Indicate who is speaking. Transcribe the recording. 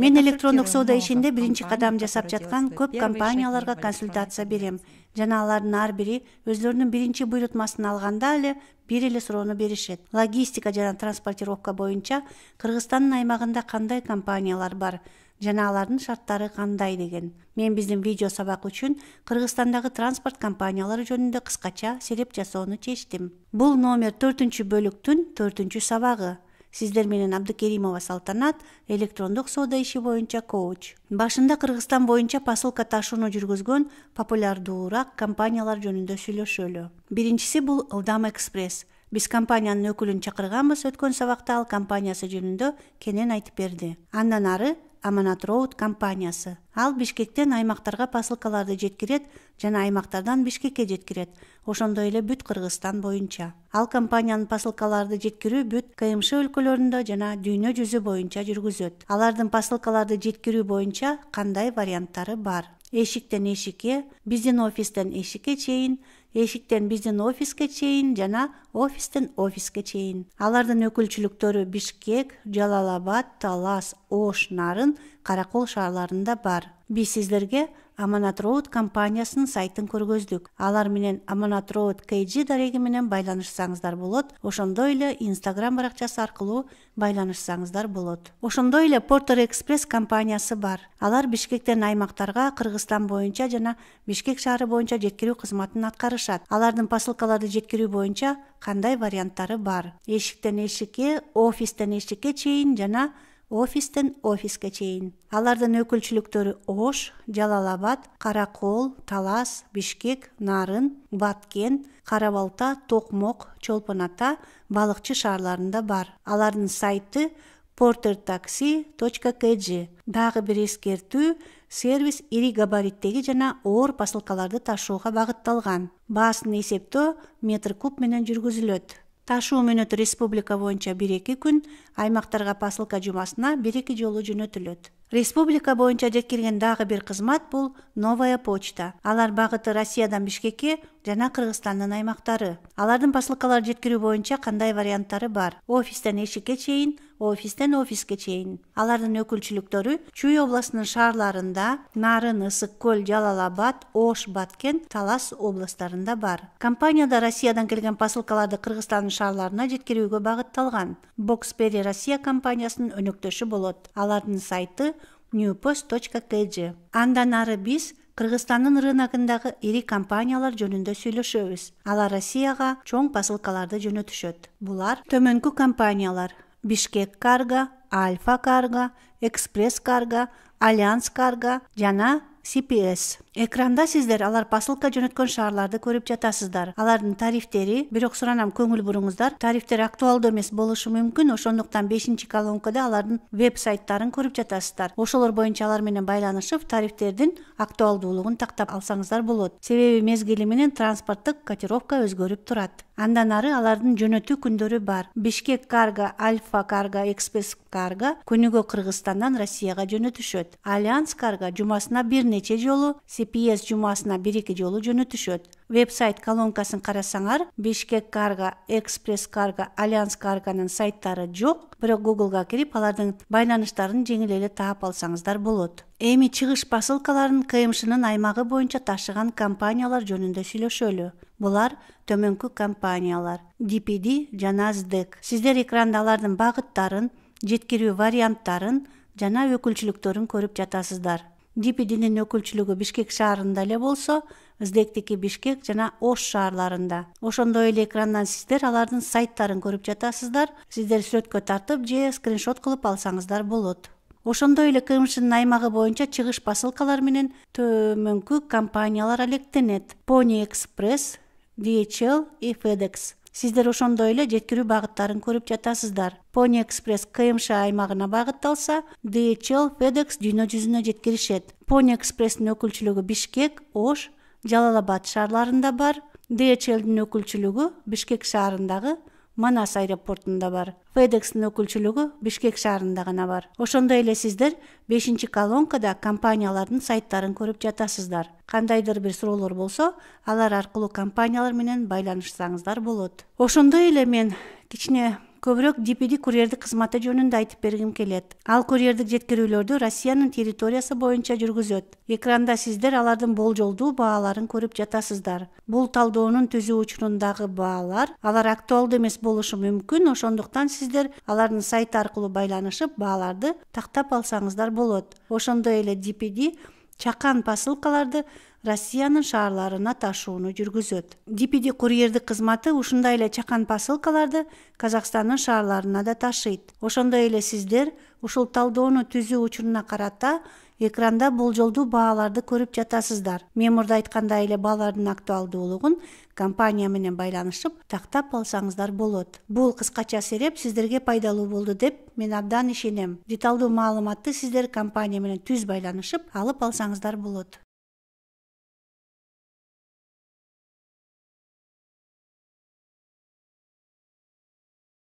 Speaker 1: Мен электрондук соода ишинде биринчи кадам жасап жаткан көп компанияларга консультация берем. Жана алардын ар бири өзлөрүнүн биринчи буйрутмасын алганда эле бир эле суроону беришет. Логистика жана транспортировка боюнча Кыргызстандын аймагында кандай компаниялар бар жана алардын шарттары кандай деген. Мен биздин видео сабак үчүн Кыргызстандагы транспорт компаниялары жөнүндө кыскача сереп жасоону чечтим. Бул номер 4-бөлүктүн 4-сабагы. Сиздер менен Абдыкеримова Салтанат, электрондук соода иши боюнча коуч. Башында Кыргызстан боюнча посылка ташууну жүргүзгөн популярдуураак компаниялар жөнүндө сүйлөшөлү. Биринчиси бул Ылдам Экспресс. Биз компаниянын өкүлүн чакырганбыз, өткөн сабакта ал компаниясы жөнүндө кенен айтып берди. Андан ары Аманат Роуд компаниясы. Ал Бишкектен аймактарга посылкаларды жеткирет жана аймактардан Бишкекке жеткирет. Ошондой эле бүт Кыргызстан боюнча. Ал компаниянын посылкаларды жеткирүү бүт КМШ өлкөлөрүндө жана дүйнө жүзү боюнча жүргүзөт. Алардын посылкаларды жеткирүү боюнча кандай варианттары бар? Эшиктен эшикке, биздин офистен эшикке чейин, эшиктен биздин офиске чейин жана офистен офиске чейин. Алардын өкүлчүлүктөрү Бишкек, Жалал-Абад, Талас, Ош, Нарын, Каракол шаарларында бар. Биз сиздерге Аманат Роуд компаниясынын сайтын көргөздүк. Алар менен Аманат Роуд KG дареги менен байланышсаңыздар болот. Ошондой эле Instagram баракчасы аркылуу байланышсаңыздар болот. Ошондой эле Porter Express компаниясы бар. Алар Бишкектен аймактарга Кыргызстан боюнча жана Бишкек шаары боюнча жеткирүү кызматын аткарышат. Алардын посылкаларды жеткирүү боюнча кандай варианттары бар? Эшиктен эшикке, офистен эшикке чейин жана офистен офиске чейин. Алардын өкүлчүлүктөрү Ош, Жалал-Абад, Каракол, Талас, Бишкек, Нарын, Баткен, Кара-Балта, Токмок, Чолпон Ата, Балыкчы шаарларында бар. Алардын сайты portertaxi.kg. Дагы бир эскертүү, сервис ири габариттеги жана оор посылкаларды ташууга багытталган. Баасын эсептөө метр куб менен жүргүзүлөт. Ташуу мөөнөтү республика боюнча 1-2 күн, аймактарга посылка жумасына 1-2 жолу жөнөтүлөт. Республика боюнча жеткирген дагы бир кызмат бул Новая почта. Алар багыты Россиядан Бишкекке жана Кыргызстандын аймактары. Алардын посылкаларды жеткирүү боюнча кандай варианттары бар? Офистен эшикке чейин, офистен офиске чейин. Алардын өкүлчүлүктөрү Чүй областынын шаарларында, Нарын, Ысык көл, Жалал-Абад, Ош, Баткен, Талас областарында бар. Компанияда Россиядан келген посылкаларды Кыргызстандын шаарларына жеткирүүгө багытталган. Boxberry Россия компаниясынын өнөктөшү болот. Алардын сайты newpost.kg. Андан ары биз Кыргызстандын рыногундагы ири компаниялар жөнүндө сүйлөшөбүз. Алар Россияга чоң посылкаларды жөнөтүшөт. Булар төмөнкү компаниялар: Бишкек Карго, Альфа Карго, Экспресс Карго, Альянс Карго жана CPS. Экранда сиздер алар посылка жөнөткөн шаарларды көрүп жатасыздар. Алардын тарифтери, бирок суранам көңүл буруңуздар, тарифтер актуалдуу эмес болушу мүмкүн, ошондуктан 5-колонкада алардын веб-сайттарын көрүп жатасыздар. Ошолор боюнча алар менен байланышып, тарифтердин актуалдуулугун тактап алсаңыздар болот. Себеби мезгили менен транспорттук котировка өзгөрүп турат. Андан ары алардын жөнөтүү күндөрү бар. Бишкек Карго, Альфа Карго, Экспресс Карго күнүгө Кыргызстандан Россияга жөнөтүшөт. Альянс Карго жумасына бир нече жолу, CPS жумасына 1-2 жолу жөнөтүшөт. Веб-сайт колонкасын карасаңар, Бишкек Карго, Экспресс Карго, Альянс Каргонун сайттары жок, бирок Google'га кирип алардын байланыштарын жеңил эле таап алсаңыздар болот. Эми чыгыш посылкаларын КМШнын аймагы боюнча ташыган компаниялар жөнүндө сүйлөшөлү. Булар төмөнкү компаниялар: DPD жана SDEC. Сиздер экранда алардын багыттарын, жеткирүү варианттарын жана өкүлчүлүктөрүн көрүп жатасыздар. DPDнин өкүлчүлүгү Бишкек шаарында эле болсо, SDECтики Бишкек жана Ош шаарларында. Ошондой эле экрандан сиздер алардын сайттарын көрүп жатасыздар. Сиздер сүрөткө тартып же скриншот кылып алсаңыздар болот. Ошондой эле КМШнын аймагы боюнча чыгыш посылкалар менен төмөнкү компаниялар алектенет: Pony Express, DHL и FedEx. Сиздер ошондой эле жеткирүү багыттарын көрүп жатасыздар. Pony Express КМШ аймагына багытталса, DHL, FedEx дүйнө жүзүнө жеткиришет. Pony Express'тин өкүлчүлүгү Бишкек, Ош, Жалал-Абад шаарларында бар. DHL'дин өкүлчүлүгү Бишкек шаарындагы Манас аэропортунда бар. FedEx'тин өкүлчүлүгү Бишкек шаарында гана бар. Ошондой эле сиздер 5-колонкада компаниялардын сайттарын көрүп жатасыздар. Кандайдыр бир суроолор болсо, алар аркылуу компаниялар менен байланышсаңыздар болот. Ошондой эле мен кичине көбүрөөк DPD курьердик кызматы жөнүндө айтып бергим келет. Ал курьердик жеткирүүлөрдү Россиянын территориясы боюнча жүргүзөт. Экранда сиздер алардын болжолдуу бааларын көрүп жатасыздар. Бул талдоонун түзүү учурундагы баалар, алар актуалдуу эмес болушу мүмкүн, ошондуктан сиздер алардын сайты аркылуу байланышып, бааларды тактап алсаңыздар болот. Ошондой эле DPD чакан посылкаларды Россиянын шаарларына ташууну жүргүзөт. DPD курьердик кызматы ушундай эле чакан посылкаларды Казакстандын шаарларына да ташыйт. Ошондой эле сиздер ушул талдоону түзүү учуруна карата экранда болжолдуу бааларды көрүп жатасыздар. Мен мурда айткандай эле баалардын актуалдуулугун компания менен байланышып тактап алсаңыздар болот. Бул кыскача сереп сиздерге пайдалуу болду деп мен абдан ишенем. Деталдуу маалыматты сиздер компания менен түз байланышып алып алсаңыздар болот.